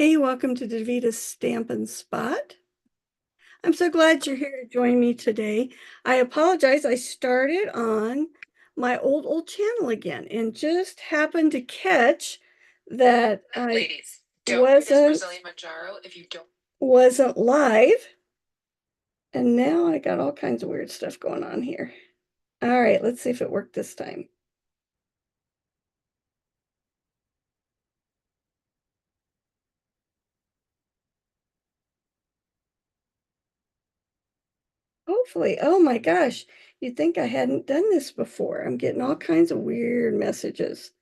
Hey, welcome to Davita's Stamp and Spot. I'm so glad you're here to join me today. I apologize, I started on my old channel again and just happened to catch that I Ladies, don't do this Brazilian Manjaro if you don't. wasn't live, and now I got all kinds of weird stuff going on here. All right, let's see if it worked this time. Hopefully. Oh my gosh, you'd think I hadn't done this before. I'm getting all kinds of weird messages.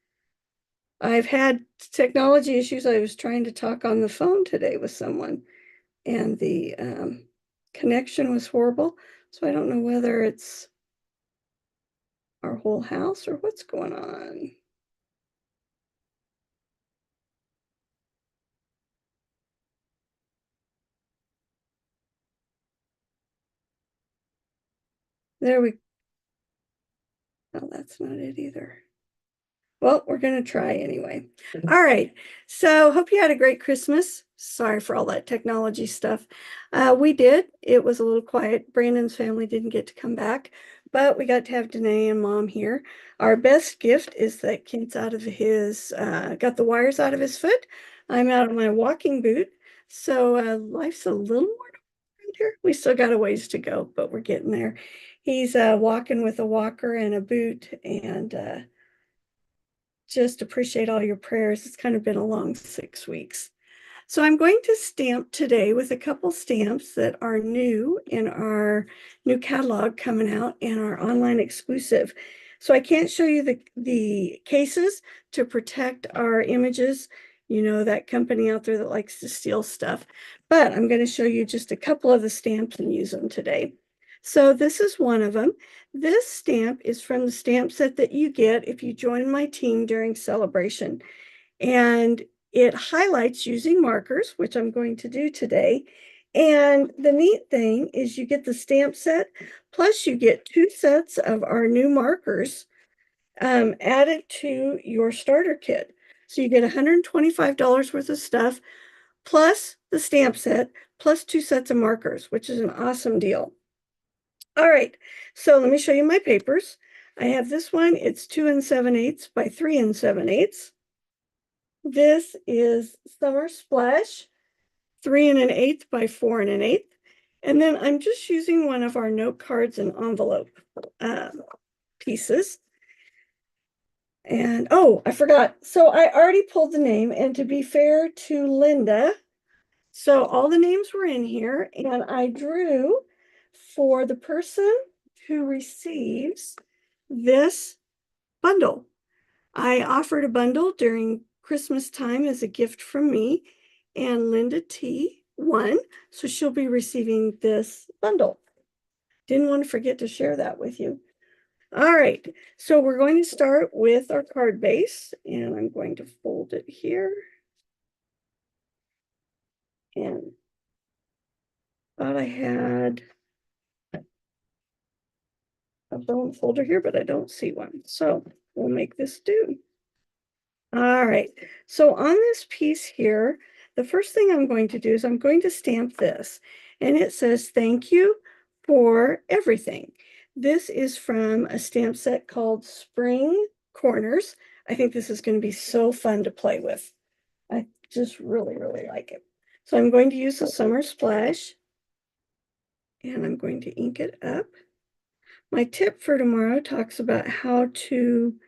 I've had technology issues. I was trying to talk on the phone today with someone, and the connection was horrible. So I don't know whether it's our whole house or what's going on. There we Oh, that's not it either. Well, we're going to try anyway. All right. So, hope you had a great Christmas. Sorry for all that technology stuff. We did. It was a little quiet. Brandon's family didn't get to come back, but we got to have Danae and Mom here. Our best gift is that Kent's got the wires out of his foot. I'm out of my walking boot. So, life's a little more here. We still got a ways to go, but we're getting there. He's walking with a walker and a boot, and just appreciate all your prayers. It's kind of been a long 6 weeks. So I'm going to stamp today with a couple stamps that are new in our new catalog coming out and our online exclusive. So I can't show you the cases to protect our images. You know, that company out there that likes to steal stuff. But I'm going to show you just a couple of the stamps and use them today. So this is one of them. This stamp is from the stamp set that you get if you join my team during celebration. And it highlights using markers, which I'm going to do today. And the neat thing is you get the stamp set, plus you get 2 sets of our new markers added to your starter kit. So you get $125 worth of stuff, plus the stamp set, plus 2 sets of markers, which is an awesome deal. All right, so let me show you my papers. I have this one, it's 2 7/8 by 3 7/8. This is Summer Splash, 3 1/8 by 4 1/8. And then I'm just using one of our note cards and envelope pieces. And oh, I forgot. So I already pulled the name, and to be fair to Linda, so all the names were in here, and I drew for the person who receives this bundle. I offered a bundle during Christmas time as a gift from me, and Linda T won, so she'll be receiving this bundle. Didn't want to forget to share that with you. All right, so we're going to start with our card base, and I'm going to fold it here. And thought I had a bone folder here, but I don't see one. So we'll make this do. All right, so on this piece here, the first thing I'm going to do is I'm going to stamp this, and it says, "Thank you for everything." This is from a stamp set called Spring Corners. I think this is going to be so fun to play with. I just really, really like it. So I'm going to use the Summer Splash, and I'm going to ink it up. My tip for tomorrow talks about how to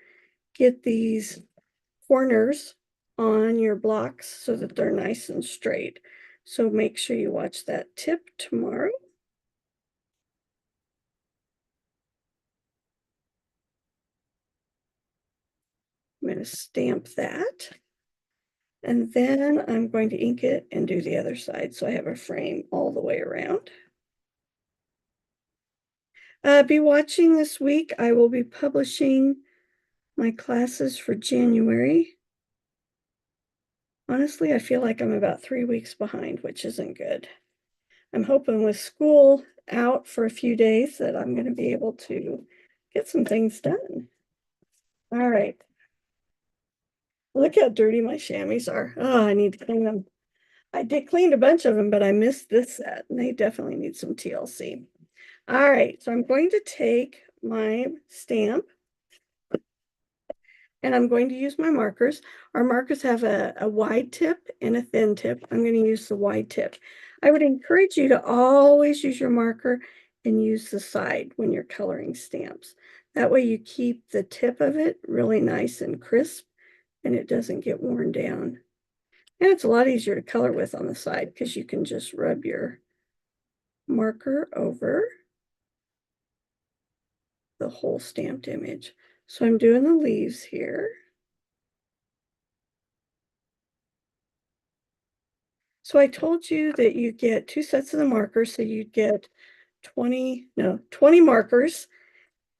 get these corners on your blocks so that they're nice and straight. So make sure you watch that tip tomorrow. I'm going to stamp that. And then I'm going to ink it and do the other side so I have a frame all the way around. Be watching this week. I will be publishing my classes for January. Honestly, I feel like I'm about 3 weeks behind, which isn't good. I'm hoping with school out for a few days that I'm going to be able to get some things done. All right. Look how dirty my chamois are. Oh, I need to clean them. I did clean a bunch of them, but I missed this set, and they definitely need some TLC. All right, so I'm going to take my stamp and I'm going to use my markers. Our markers have a wide tip and a thin tip. I'm going to use the wide tip. I would encourage you to always use your marker and use the side when you're coloring stamps. That way you keep the tip of it really nice and crisp and it doesn't get worn down. And it's a lot easier to color with on the side because you can just rub your marker over the whole stamped image. So I'm doing the leaves here. So I told you that you get 2 sets of the markers, so you'd get 20 markers,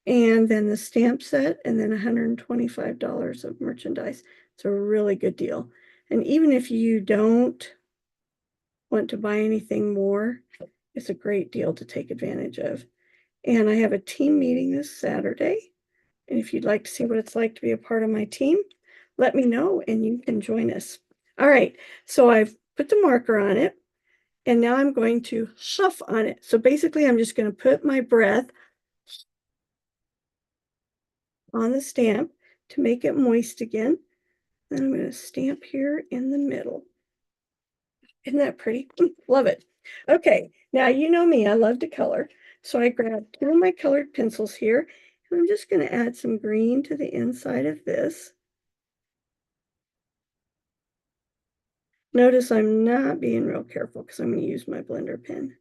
and then the stamp set, and then $125 of merchandise. It's a really good deal. And even if you don't want to buy anything more, it's a great deal to take advantage of. And I have a team meeting this Saturday. And if you'd like to see what it's like to be a part of my team, let me know and you can join us. All right, so I've put the marker on it. And now I'm going to huff on it. So basically, I'm just going to put my breath on the stamp to make it moist again. Then I'm going to stamp here in the middle. Isn't that pretty? Love it. Okay, now you know me, I love to color. So I grabbed 2 of my colored pencils here, and I'm just going to add some green to the inside of this. Notice I'm not being real careful because I'm going to use my blender pen.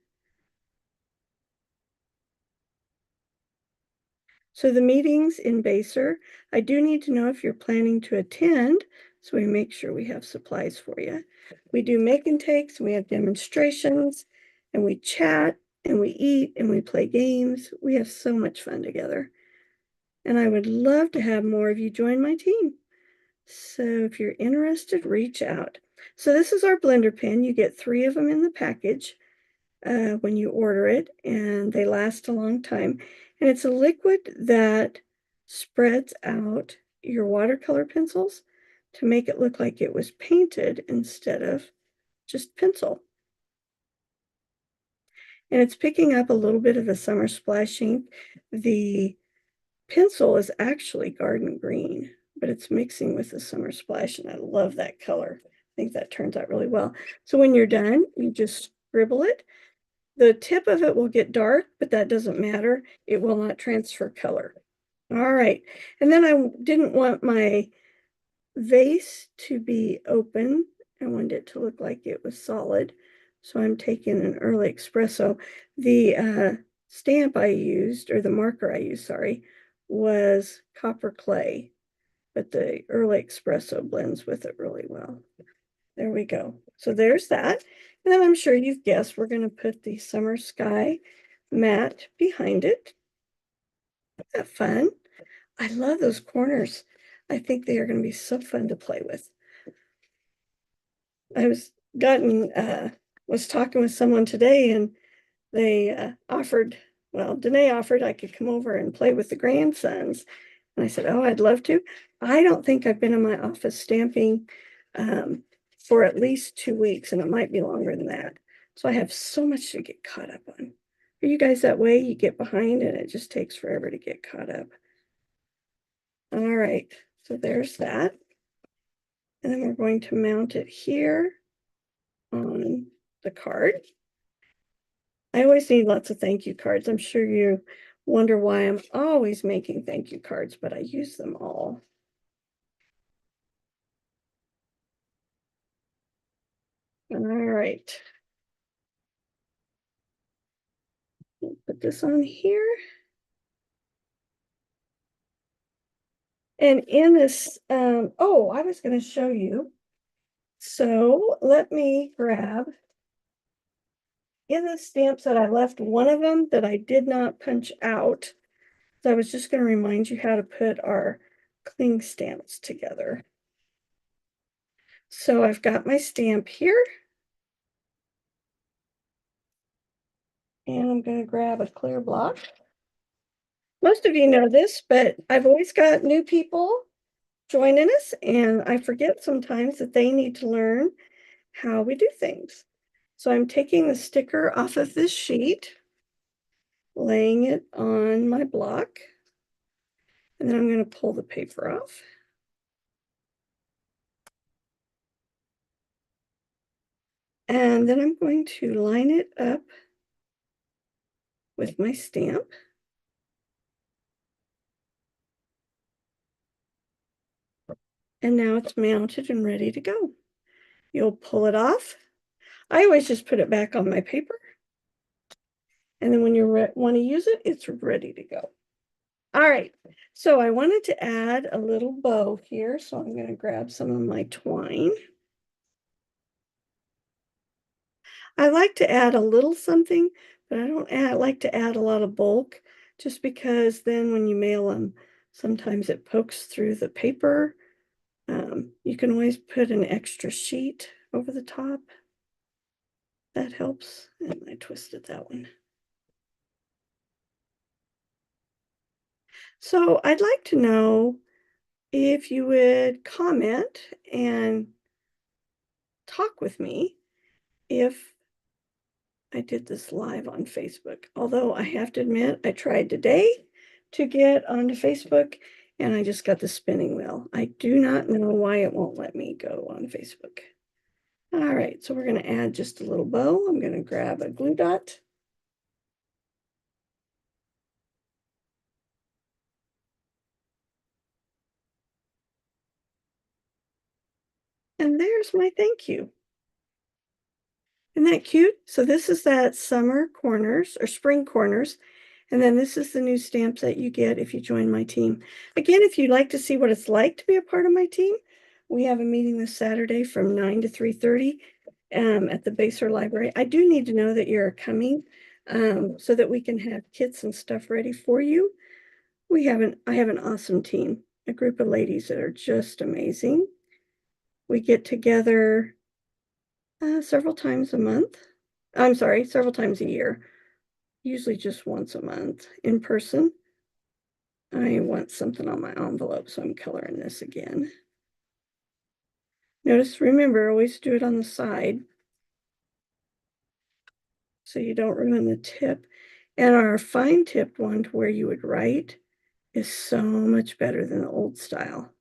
So the meetings in Baser, I do need to know if you're planning to attend, so we make sure we have supplies for you. We do make and takes, we have demonstrations, and we chat, and we eat, and we play games. We have so much fun together. And I would love to have more of you join my team. So if you're interested, reach out. So this is our blender pen. You get 3 of them in the package when you order it, and they last a long time. And it's a liquid that spreads out your watercolor pencils to make it look like it was painted instead of just pencil. And it's picking up a little bit of the summer splash ink. The pencil is actually garden green, but it's mixing with the summer splash, and I love that color. I think that turns out really well. So when you're done, you just scribble it. The tip of it will get dark, but that doesn't matter. It will not transfer color. All right. And then I didn't want my vase to be open. I wanted it to look like it was solid. So I'm taking an early espresso. The stamp I used, or the marker I used, sorry, was copper clay, but the early espresso blends with it really well. There we go. So there's that. And then I'm sure you've guessed we're going to put the summer sky matte behind it. Isn't that fun? I love those corners. I think they are going to be so fun to play with. I was talking with someone today and they offered, well, Danae offered I could come over and play with the grandsons. And I said, oh, I'd love to. I don't think I've been in my office stamping for at least 2 weeks, and it might be longer than that. So I have so much to get caught up on. Are you guys that way? You get behind and it just takes forever to get caught up. All right, so there's that. And then we're going to mount it here on the card. I always need lots of thank you cards. I'm sure you wonder why I'm always making thank you cards, but I use them all. All right. Put this on here. And in this, oh, I was going to show you. So let me grab, in the stamps that I left, one of them that I did not punch out. So I was just going to remind you how to put our cling stamps together. So I've got my stamp here. And I'm going to grab a clear block. Most of you know this, but I've always got new people joining us, and I forget sometimes that they need to learn how we do things. So I'm taking the sticker off of this sheet, laying it on my block, and then I'm going to pull the paper off. And then I'm going to line it up with my stamp. And now it's mounted and ready to go. You'll pull it off. I always just put it back on my paper. And then when you want to use it, it's ready to go. All right, so I wanted to add a little bow here, so I'm going to grab some of my twine. I like to add a little something, but I don't like to add a lot of bulk, just because then when you mail them, sometimes it pokes through the paper. You can always put an extra sheet over the top. That helps. And I twisted that one. So I'd like to know if you would comment and talk with me if I did this live on Facebook. Although I have to admit, I tried today to get onto Facebook and I just got the spinning wheel. I do not know why it won't let me go on Facebook. All right, so we're going to add just a little bow. I'm going to grab a glue dot. And there's my thank you. Isn't that cute? So this is that summer corners or spring corners. And then this is the new stamps that you get if you join my team. Again, if you'd like to see what it's like to be a part of my team, we have a meeting this Saturday from 9 to 3:30 at the Baser Library. I do need to know that you're coming so that we can have kits and stuff ready for you. I have an awesome team, a group of ladies that are just amazing. We get together several times a month. I'm sorry, several times a year, usually just once a month in person. I want something on my envelope, so I'm coloring this again. Notice, remember, always do it on the side so you don't ruin the tip. And our fine tipped one to where you would write is so much better than the old style.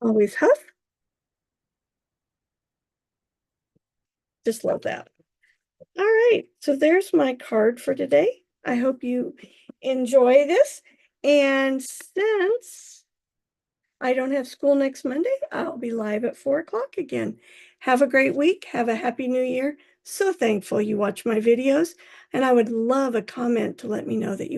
Always huff. Just love that. All right, so there's my card for today. I hope you enjoy this. And since I don't have school next Monday, I'll be live at 4 o'clock again. Have a great week. Have a happy new year. So thankful you watch my videos. And I would love a comment to let me know that you